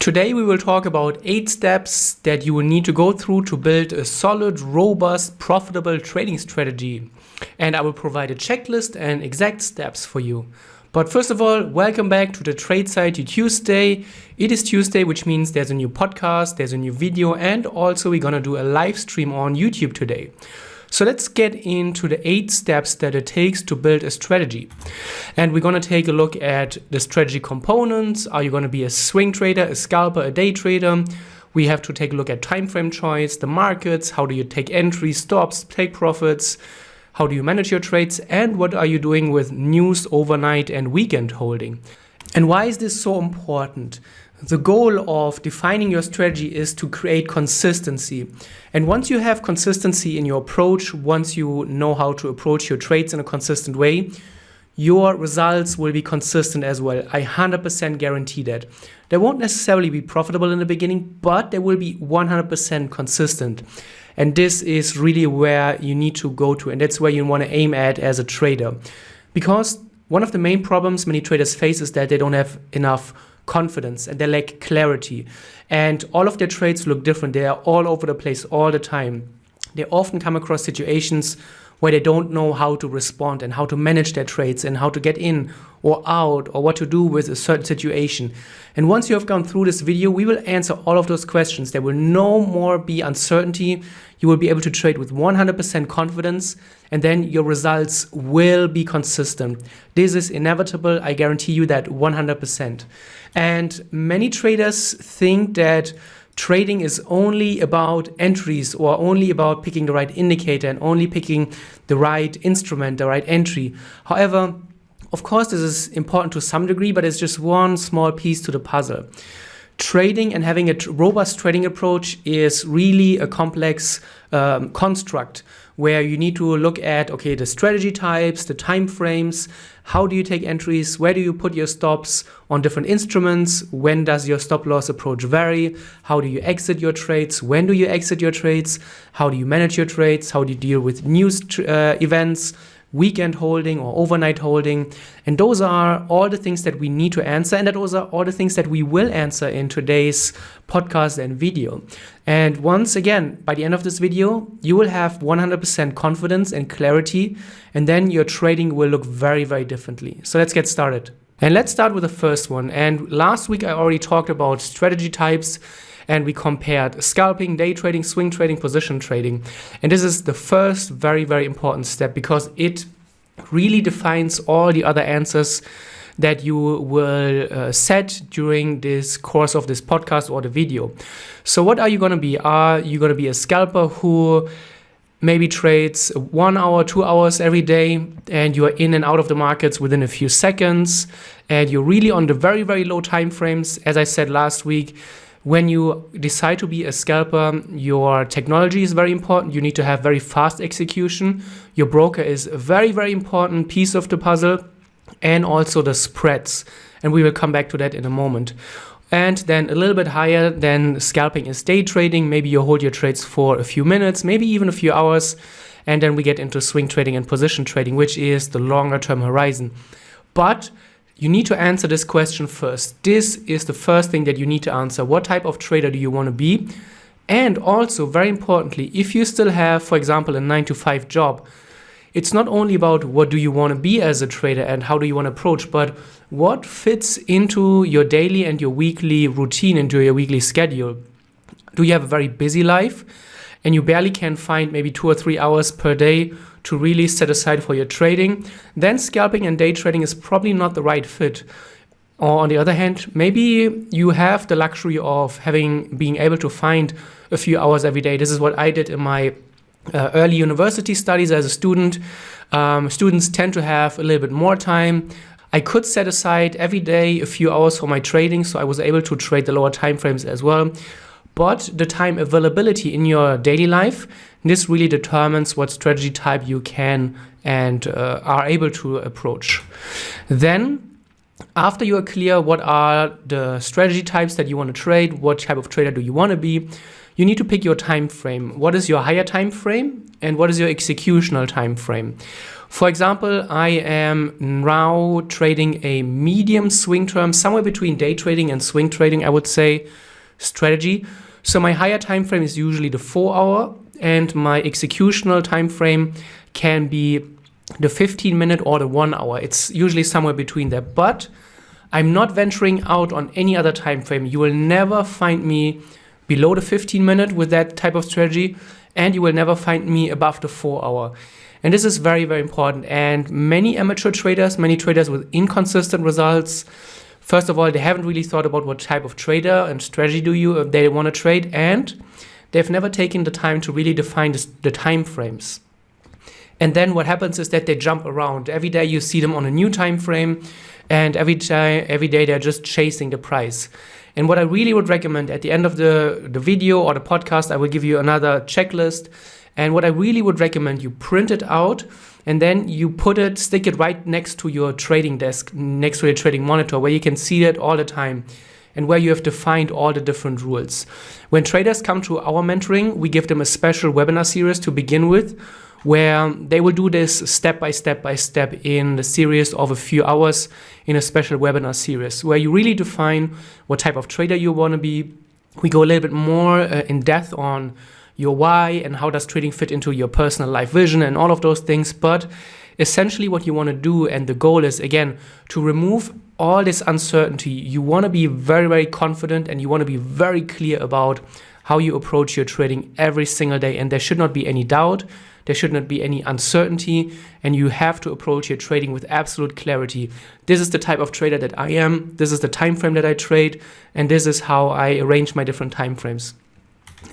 Today we will talk about 8 steps that you will need to go through to build a solid, robust, profitable trading strategy. And I will provide a checklist and exact steps for you. But first of all, welcome back to the Tradeciety Tuesday. It is Tuesday, which means there's a new podcast, there's a new video, and also we're gonna do a live stream on YouTube today. So let's get into the 8 steps that it takes to build a strategy. And we're gonna take a look at the strategy components. Are you gonna be a swing trader, a scalper, a day trader? We have to take a look at time frame choice, the markets, how do you take entries, stops, take profits, how do you manage your trades, and what are you doing with news, overnight, and weekend holding. And why is this so important? The goal of defining your strategy is to create consistency. And once you have consistency in your approach, once you know how to approach your trades in a consistent way, your results will be consistent as well. I 100% guarantee that. They won't necessarily be profitable in the beginning, but they will be 100% consistent. And this is really where you need to go to, and that's where you want to aim at as a trader. Because one of the main problems many traders face is that they don't have enough confidence and they lack clarity, and all of their trades look different. They are all over the place all the time. They often come across situations where they don't know how to respond and how to manage their trades and how to get in or out or what to do with a certain situation. And once you have gone through this video, we will answer all of those questions. There will no more be uncertainty. You will be able to trade with 100% confidence, and then your results will be consistent. This is inevitable. I guarantee you that 100%. And many traders think that trading is only about entries or only about picking the right indicator and only picking the right instrument, the right entry. However, of course, this is important to some degree, but it's just one small piece to the puzzle. Trading and having a robust trading approach is really a complex construct where you need to look at, okay, the strategy types, the time frames, how do you take entries, where do you put your stops on different instruments, when does your stop loss approach vary, how do you exit your trades, when do you exit your trades, how do you manage your trades, how do you deal with news events, weekend holding or overnight holding. And those are all the things that we need to answer, and those are all the things that we will answer in today's podcast and video. And once again, by the end of this video, you will have 100% confidence and clarity, and then your trading will look very, very differently. So let's get started. And let's start with the first one. And last week I already talked about strategy types, and we compared scalping, day trading, swing trading, position trading. And this is the first very, very important step because it really defines all the other answers that you will set during this course of this podcast or the video. So what are you going to be? Are you going to be a scalper who maybe trades 1 hour, 2 hours every day, and you are in and out of the markets within a few seconds, and you're really on the very, very low time frames? As I said last week, when you decide to be a scalper, your technology is very important. You need to have very fast execution. Your broker is a very, very important piece of the puzzle, and also the spreads. And we will come back to that in a moment. And then a little bit higher than scalping is day trading. Maybe you hold your trades for a few minutes, maybe even a few hours. And then we get into swing trading and position trading, which is the longer term horizon. But you need to answer this question first. This is the first thing that you need to answer. What type of trader do you want to be? And also, very importantly, if you still have, for example, a 9-to-5 job, it's not only about what do you want to be as a trader and how do you want to approach, but what fits into your daily and your weekly routine, into your weekly schedule. Do you have a very busy life and you barely can find maybe 2 or 3 hours per day to really set aside for your trading? Then scalping and day trading is probably not the right fit. Or on the other hand, maybe you have the luxury of being able to find a few hours every day. This is what I did in my early university studies as a student. Students tend to have a little bit more time. I could set aside every day a few hours for my trading, so I was able to trade the lower time frames as well. But the time availability in your daily life, this really determines what strategy type you can and are able to approach. Then, after you are clear what are the strategy types that you want to trade, what type of trader do you want to be, you need to pick your time frame. What is your higher time frame and what is your executional time frame? For example, I am now trading a medium swing term, somewhere between day trading and swing trading, I would say, strategy. So my higher time frame is usually the 4-hour, and my executional time frame can be the 15-minute or the 1-hour. It's usually somewhere between there, but I'm not venturing out on any other time frame. You will never find me below the 15-minute with that type of strategy, and you will never find me above the 4-hour. And this is very, very important. And many amateur traders, many traders with inconsistent results, first of all, they haven't really thought about what type of trader and strategy they want to trade, and they've never taken the time to really define the time frames. And then what happens is that they jump around. Every day you see them on a new time frame, and every day they're just chasing the price. And what I really would recommend at the end of the video or the podcast, I will give you another checklist. And what I really would recommend, you print it out and then you stick it right next to your trading desk, next to your trading monitor, where you can see it all the time and where you have defined all the different rules. When traders come to our mentoring, we give them a special webinar series to begin with, where they will do this step by step in the series of a few hours in a special webinar series, where you really define what type of trader you want to be. We go a little bit more in depth on your why and how does trading fit into your personal life vision and all of those things. But essentially what you want to do, and the goal is, again, to remove all this uncertainty. You want to be very, very confident, and you want to be very clear about how you approach your trading every single day. And there should not be any doubt. There should not be any uncertainty, and you have to approach your trading with absolute clarity. This is the type of trader that I am. This is the time frame that I trade, and this is how I arrange my different time frames.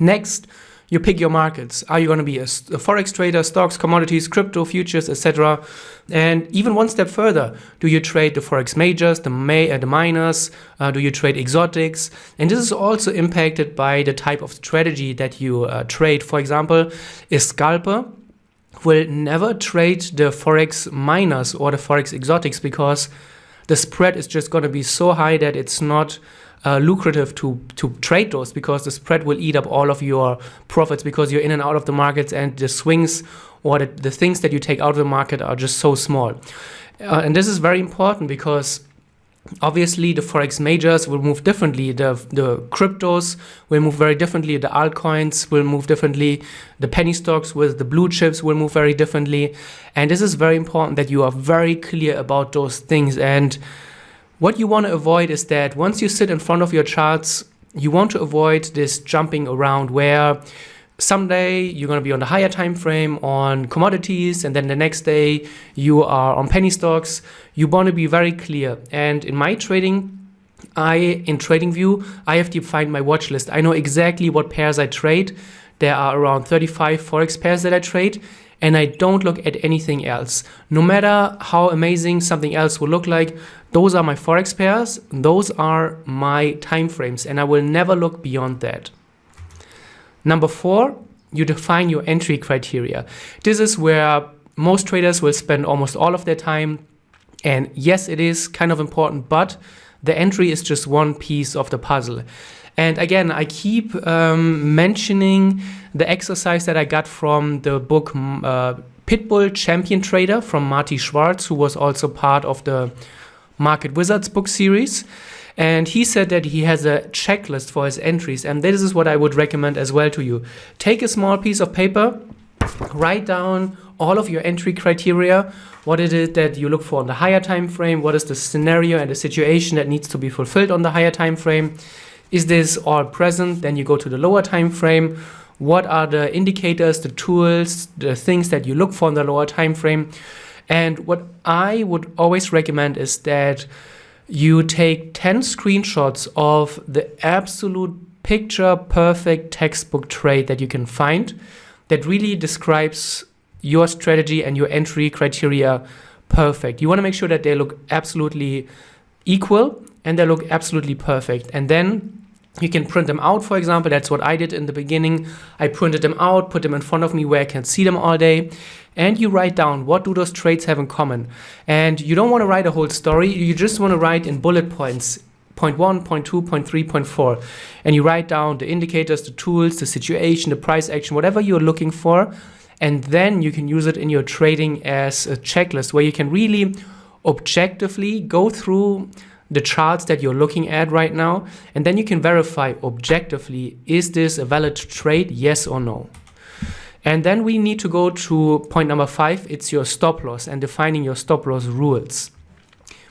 Next, you pick your markets. Are you going to be a Forex trader, stocks, commodities, crypto, futures, etc.? And even one step further, do you trade the Forex majors, the minors? Do you trade exotics? And this is also impacted by the type of strategy that you trade. For example, a scalper will never trade the Forex minors or the Forex exotics, because the spread is just going to be so high that it's not lucrative to trade those, because the spread will eat up all of your profits, because you're in and out of the markets, and the swings or the things that you take out of the market are just so small. And this is very important, because obviously the Forex majors will move differently. The cryptos will move very differently. The altcoins will move differently. The penny stocks with the blue chips will move very differently. And this is very important that you are very clear about those things. And what you want to avoid is that once you sit in front of your charts, you want to avoid this jumping around, where someday you're going to be on the higher time frame on commodities, and then the next day you are on penny stocks. You want to be very clear. And in my trading, in TradingView, I have defined my watch list. I know exactly what pairs I trade. There are around 35 Forex pairs that I trade, and I don't look at anything else. No matter how amazing something else will look like, those are my Forex pairs, those are my time frames, and I will never look beyond that. Number 4, you define your entry criteria. This is where most traders will spend almost all of their time. And yes, it is kind of important, but the entry is just one piece of the puzzle. And again, I keep mentioning the exercise that I got from the book Pitbull Champion Trader from Marty Schwartz, who was also part of the Market Wizards book series. And he said that he has a checklist for his entries, and this is what I would recommend as well to you. Take a small piece of paper, write down all of your entry criteria, what it is that you look for on the higher time frame, what is the scenario and the situation that needs to be fulfilled on the higher time frame. Is this all present? Then you go to the lower time frame. What are the indicators, the tools, the things that you look for in the lower time frame? And what I would always recommend is that you take 10 screenshots of the absolute picture perfect textbook trade that you can find that really describes your strategy and your entry criteria perfect. You want to make sure that they look absolutely equal and they look absolutely perfect. And then you can print them out, for example. That's what I did in the beginning. I printed them out, put them in front of me where I can see them all day. And you write down, what do those trades have in common? And you don't want to write a whole story. You just want to write in bullet points, point 1, point 2, point 3, point 4. And you write down the indicators, the tools, the situation, the price action, whatever you're looking for. and then you can use it in your trading as a checklist where you can really objectively go through the charts that you're looking at right now, and then you can verify objectively, is this a valid trade, yes or no? And then we need to go to point number 5. It's your stop loss and defining your stop loss rules.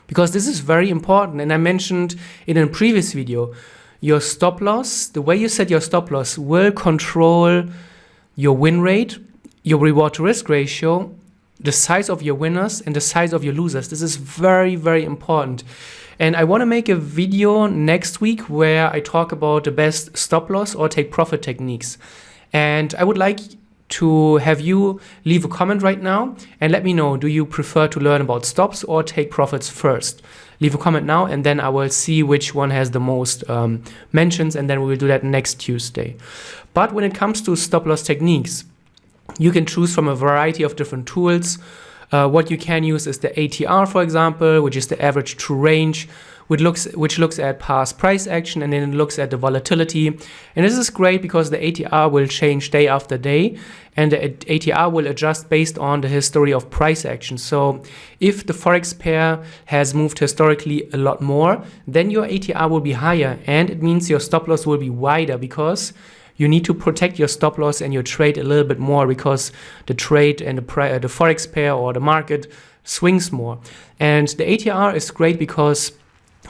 Because this is very important, and I mentioned in a previous video, your stop loss, the way you set your stop loss will control your win rate, your reward to risk ratio, the size of your winners and the size of your losers. This is very, very important. And I want to make a video next week where I talk about the best stop loss or take profit techniques. And I would like to have you leave a comment right now and let me know, do you prefer to learn about stops or take profits first? Leave a comment now and then I will see which one has the most mentions, and then we will do that next Tuesday. But when it comes to stop loss techniques, you can choose from a variety of different tools. What you can use is the ATR, for example, which is the average true range, which looks at past price action, and then it looks at the volatility. And this is great because the ATR will change day after day, and the ATR will adjust based on the history of price action. So if the Forex pair has moved historically a lot more, then your ATR will be higher, and it means your stop loss will be wider because you need to protect your stop loss and your trade a little bit more because the trade and the Forex pair or the market swings more. And the ATR is great because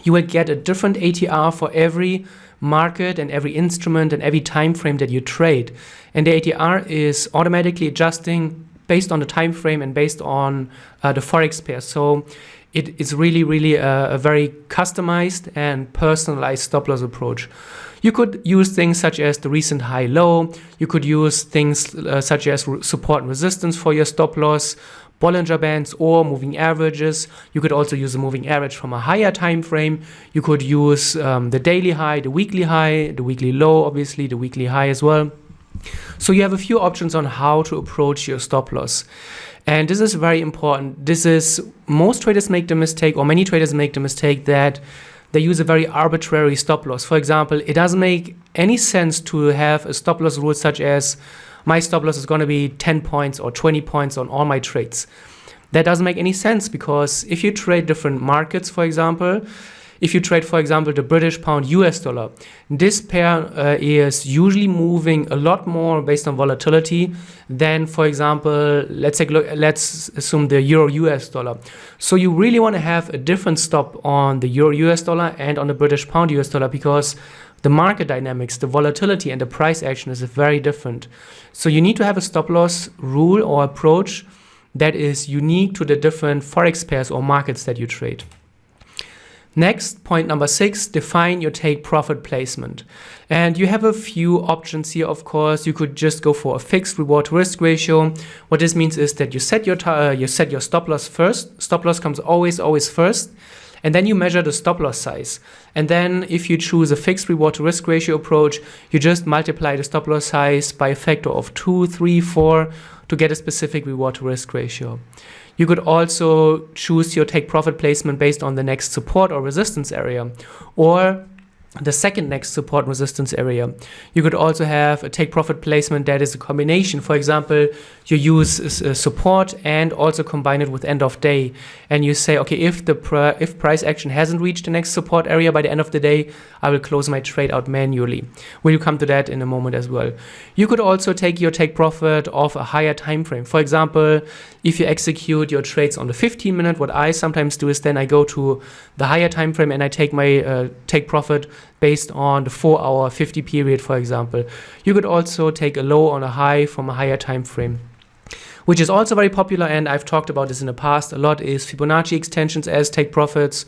you will get a different ATR for every market and every instrument and every time frame that you trade. And the ATR is automatically adjusting based on the time frame and based on the Forex pair. So it is really, really a very customized and personalized stop loss approach. You could use things such as the recent high-low. You could use things such as support and resistance for your stop loss, Bollinger Bands or moving averages. You could also use a moving average from a higher time frame. You could use the daily high, the weekly low, obviously the weekly high as well. So you have a few options on how to approach your stop loss. And this is very important. Most traders make the mistake, or many traders make the mistake, that they use a very arbitrary stop loss. For example, it doesn't make any sense to have a stop loss rule such as my stop loss is going to be 10 points or 20 points on all my trades. That doesn't make any sense because if you trade different markets, for example, if you trade, for example, the British pound US dollar, this pair is usually moving a lot more based on volatility than, for example, let's assume the Euro US dollar. So you really want to have a different stop on the Euro US dollar and on the British pound US dollar because the market dynamics, the volatility and the price action is very different. So you need to have a stop loss rule or approach that is unique to the different Forex pairs or markets that you trade. Next, point number 6, define your take profit placement. And you have a few options here, of course. You could just go for a fixed reward to risk ratio. What this means is that you set your stop loss first. Stop loss comes always first. And then you measure the stop loss size. And then if you choose a fixed reward to risk ratio approach, you just multiply the stop loss size by a factor of 2, 3, 4 to get a specific reward to risk ratio. You could also choose your take profit placement based on the next support or resistance area, or the second next support resistance area. You could also have a take profit placement that is a combination. For example, you use support and also combine it with end of day. And you say, okay, if price action hasn't reached the next support area by the end of the day, I will close my trade out manually. We'll come to that in a moment as well. You could also take your take profit off a higher time frame. For example, if you execute your trades on the 15-minute, what I sometimes do is then I go to the higher time frame and I take my take profit based on the 4-hour 50 period, for example. You could also take a low on a high from a higher time frame. Which is also very popular, and I've talked about this in the past a lot, is Fibonacci extensions as take profits,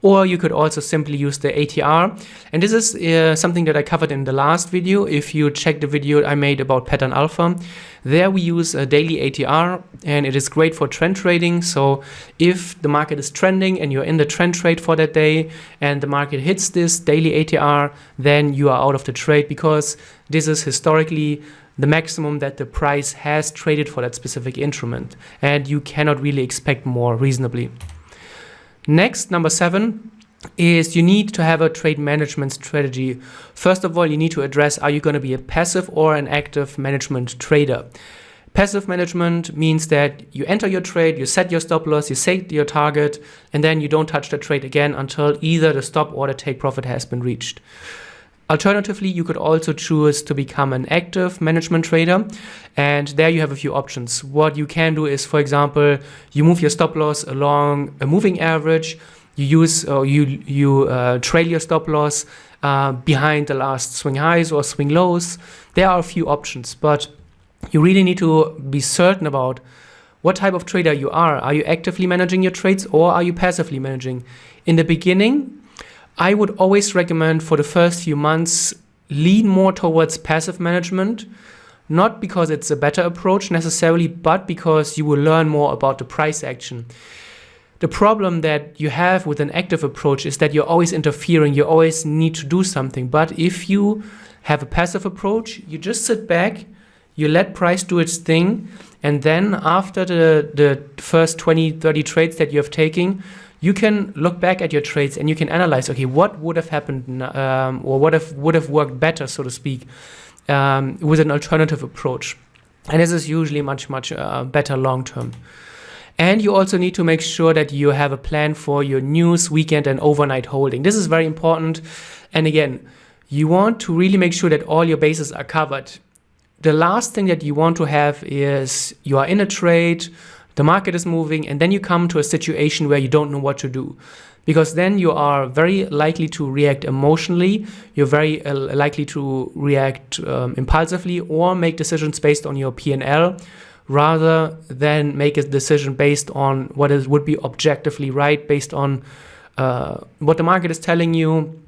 or you could also simply use the ATR. And this is something that I covered in the last video. If you check the video I made about pattern alpha, there we use a daily ATR, and it is great for trend trading. So if the market is trending and you're in the trend trade for that day and the market hits this daily ATR, then you are out of the trade because this is historically the maximum that the price has traded for that specific instrument, and you cannot really expect more reasonably. Next, number 7, is you need to have a trade management strategy. First of all, you need to address, are you going to be a passive or an active management trader? Passive management means that you enter your trade, you set your stop loss, you set your target, and then you don't touch the trade again until either the stop or the take profit has been reached. Alternatively, you could also choose to become an active management trader, and there you have a few options. What you can do is, for example, you move your stop loss along a moving average, you trail your stop loss behind the last swing highs or swing lows. There are a few options, but you really need to be certain about what type of trader you are. Are you actively managing your trades or are you passively managing? In the beginning, I would always recommend for the first few months, lean more towards passive management, not because it's a better approach necessarily, but because you will learn more about the price action. The problem that you have with an active approach is that you're always interfering, you always need to do something. But if you have a passive approach, you just sit back, you let price do its thing, and then after the first 20, 30 trades that you have taken, you can look back at your trades and you can analyze, okay, what would have happened or what would have worked better, so to speak, with an alternative approach. And this is usually much, much better long term. And you also need to make sure that you have a plan for your news, weekend, and overnight holding. This is very important. And again, you want to really make sure that all your bases are covered. The last thing that you want to have is you are in a trade, the market is moving, and then you come to a situation where you don't know what to do. Because then you are very likely to react emotionally, you're very likely to react impulsively or make decisions based on your P&L rather than make a decision based on what would be objectively right, based on what the market is telling you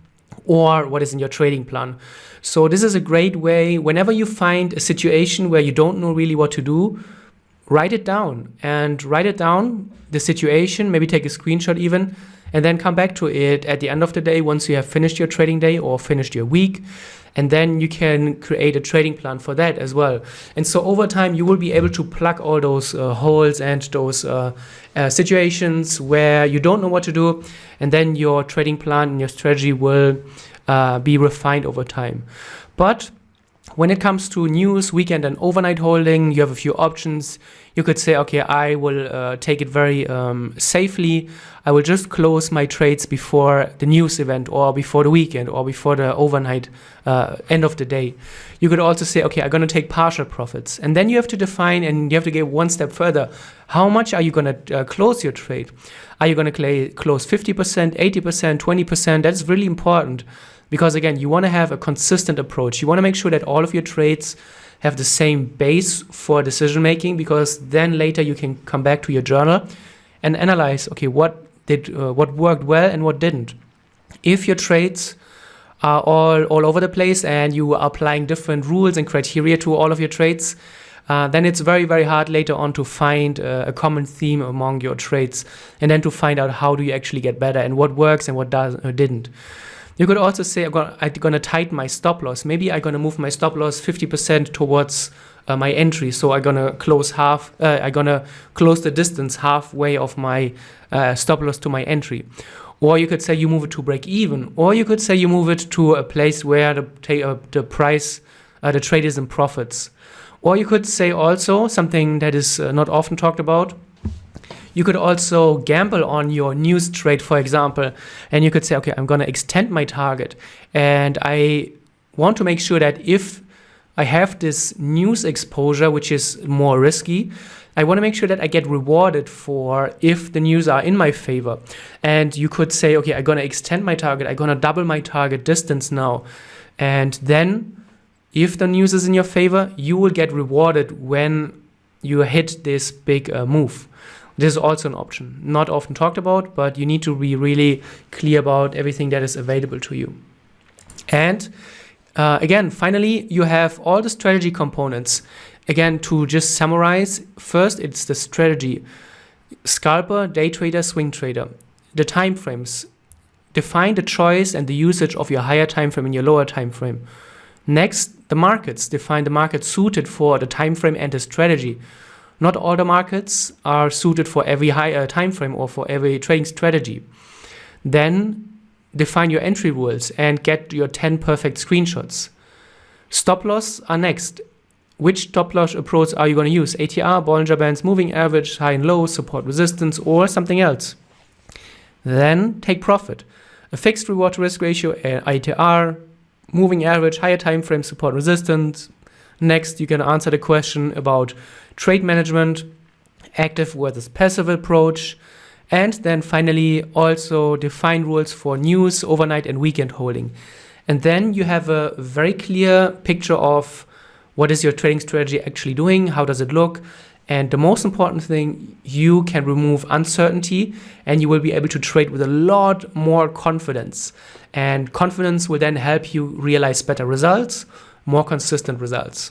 or what is in your trading plan. So this is a great way, whenever you find a situation where you don't know really what to do, write it down, the situation, maybe take a screenshot even, and then come back to it at the end of the day once you have finished your trading day or finished your week, and then you can create a trading plan for that as well. And so over time you will be able to plug all those holes and those situations where you don't know what to do, and then your trading plan and your strategy will be refined over time. But when it comes to news, weekend, and overnight holding, you have a few options. You could say, okay, I will take it very safely. I will just close my trades before the news event or before the weekend or before the overnight end of the day. You could also say, okay, I'm going to take partial profits. And then you have to define, and you have to go one step further. How much are you going to close your trade? Are you going to close 50%, 80%, 20%? That's really important. Because again, you want to have a consistent approach. You want to make sure that all of your trades have the same base for decision making, because then later you can come back to your journal and analyze, okay, what worked well and what didn't. If your trades are all over the place and you are applying different rules and criteria to all of your trades, then it's very, very hard later on to find a common theme among your trades, and then to find out how do you actually get better and what works and what didn't. You could also say, I'm going to tighten my stop loss. Maybe I'm going to move my stop loss 50% towards my entry. So I'm going to close the distance halfway of my stop loss to my entry. Or you could say you move it to break even. Or you could say you move it to a place where the trade is in profits. Or you could say also something that is not often talked about. You could also gamble on your news trade, for example, and you could say, okay, I'm going to extend my target, and I want to make sure that if I have this news exposure, which is more risky, I want to make sure that I get rewarded for if the news are in my favor. And you could say, okay, I'm going to extend my target, I'm going to double my target distance now, and then if the news is in your favor, you will get rewarded when you hit this big move. This is also an option, not often talked about, but you need to be really clear about everything that is available to you. And again, finally, you have all the strategy components. Again, to just summarize, first, it's the strategy. Scalper, day trader, swing trader. The time frames. Define the choice and the usage of your higher time frame and your lower time frame. Next, the markets. Define the market suited for the time frame and the strategy. Not all the markets are suited for every higher time frame or for every trading strategy. Then define your entry rules and get your 10 perfect screenshots. Stop loss are next. which stop loss approach are you going to use? ATR, Bollinger Bands, moving average, high and low, support resistance, or something else? Then take profit. A fixed reward to risk ratio, ATR, moving average, higher time frame, support resistance. Next, you can answer the question about trade management, active versus passive approach. And then finally, also define rules for news, overnight, and weekend holding. And then you have a very clear picture of what is your trading strategy actually doing, how does it look, and the most important thing, you can remove uncertainty and you will be able to trade with a lot more confidence. And confidence will then help you realize better results, more consistent results.